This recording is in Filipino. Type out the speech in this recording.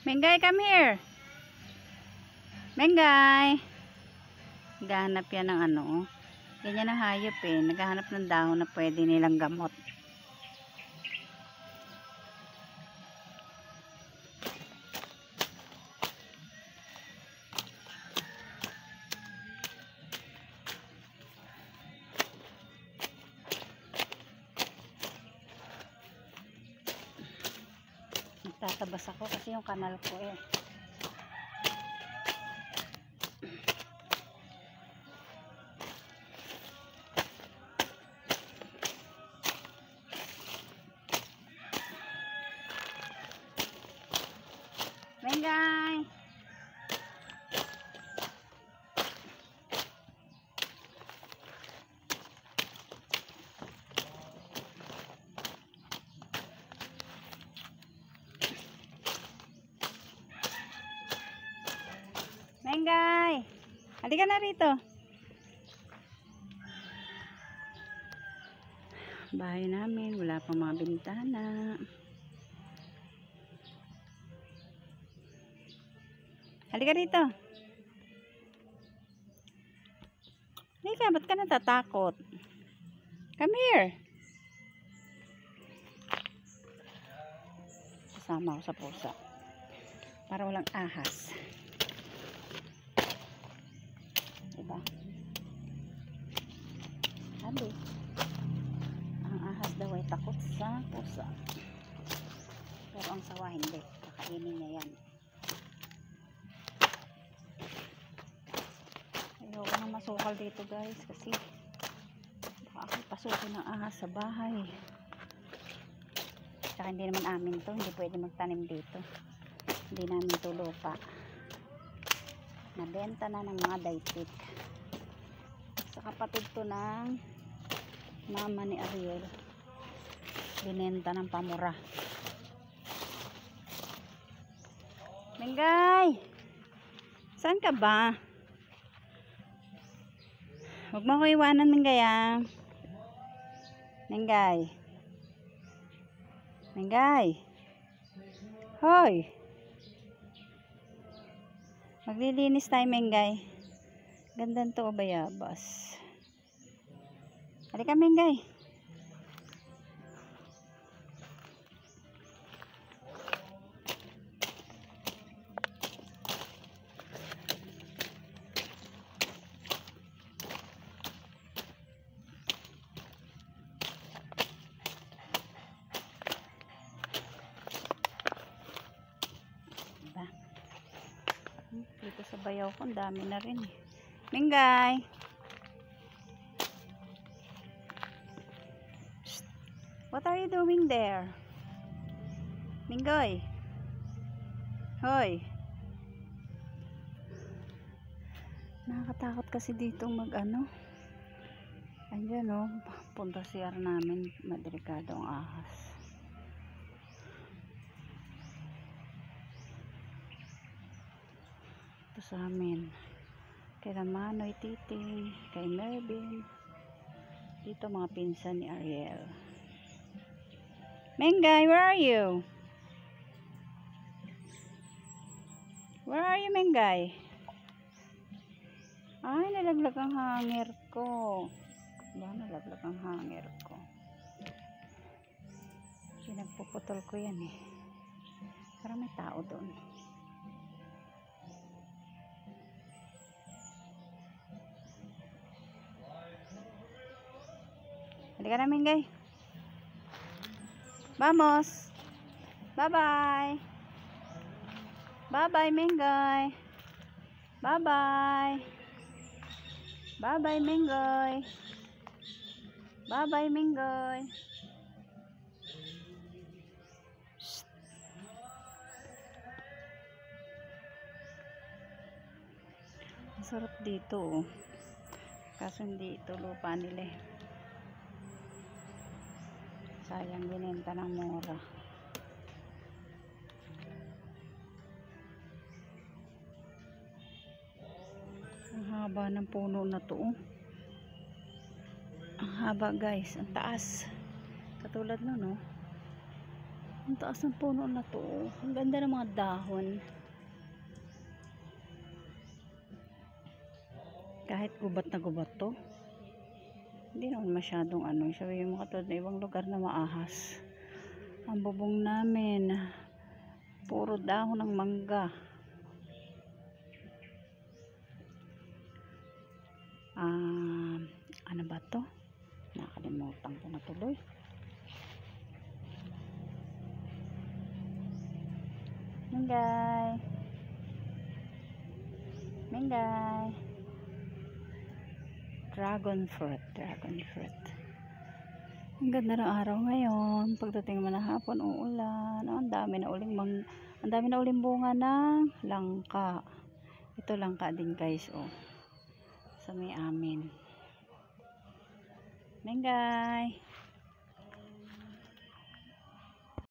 Mengay, come here. Mengay. Naghahanap yan ng ano. Ganyan ang hayop eh. Naghahanap ng dahon na pwede nilang gamot. Nagtatabas ako kasi yung kanal ko eh. Mengay! Mengay! Halika na rito. Bahay namin, wala pang mga bintana. Halika rito. Halika, ba't ka natatakot? Come here. Kasama ako sa pusa. Para walang ahas. Diba? Sabi, ang ahas daw ay takot sa pusa. Pero ang sawa hindi. Kakainin niya yan. Ayoko nang masukal dito guys kasi baka ako pasukin ng ahas sa bahay. Tsaka hindi naman amin to, hindi pwede magtanim dito. Hindi namin to lupa. Nabenta na ng mga daitik. Sa kapatid to ng mama ni Ariel. Binenta ng pamura. Mengay! Saan ka ba? Huwag mo ko iwanan, Mengay ah. Mengay. Mengay. Hoy. Maglilinis tayo, Mengay. Gandang to o bayabas. Halika, Mengay. Dito sa bayaw ko, ang dami na rin eh. Mengay! Psst. What are you doing there? Mengay! Hoy! Nakakatakot kasi dito mag ano. Ayan o, punta CR namin, madelikado ang ahas. Sa amin kay Manoy Titing, kay Mervin, dito mga pinsan ni Ariel. Mengay, where are you? Where are you, Mengay? Ay, nalaglag ang hanger ko. Ba, nalaglag ang hanger ko. Pinagpuputol ko yan eh. Parang may tao doon. Halika na, Mengay. Vamos. Bye-bye. Bye-bye, Mengay. Bye-bye. Bye-bye, Mengay. Bye-bye, Mengay. Masarap dito oh. Kaso hindi ito lupa nila eh. Sayang, binenta ng mura. Ang haba ng puno na to oh. Ang haba guys, ang taas. Katulad nun oh. Ang taas ng puno na to. Ang ganda ng mga dahon. Kahit gubat na gubat to, hindi naman masyadong ano. Sabi yung mga tulad na ibang lugar na maahas. Ang bubong namin, puro dahon ng mangga. Ano ba to? Nakalimutan ko na tuloy. Mingay. Mingay. Dragon fruit. Dragon fruit. Ang ganda ng araw ngayon. Pagdating mo na hapon, uulan. Ang dami na uling bunga ng langka. Ito langka din guys, oh. Sa may amin. Mingay.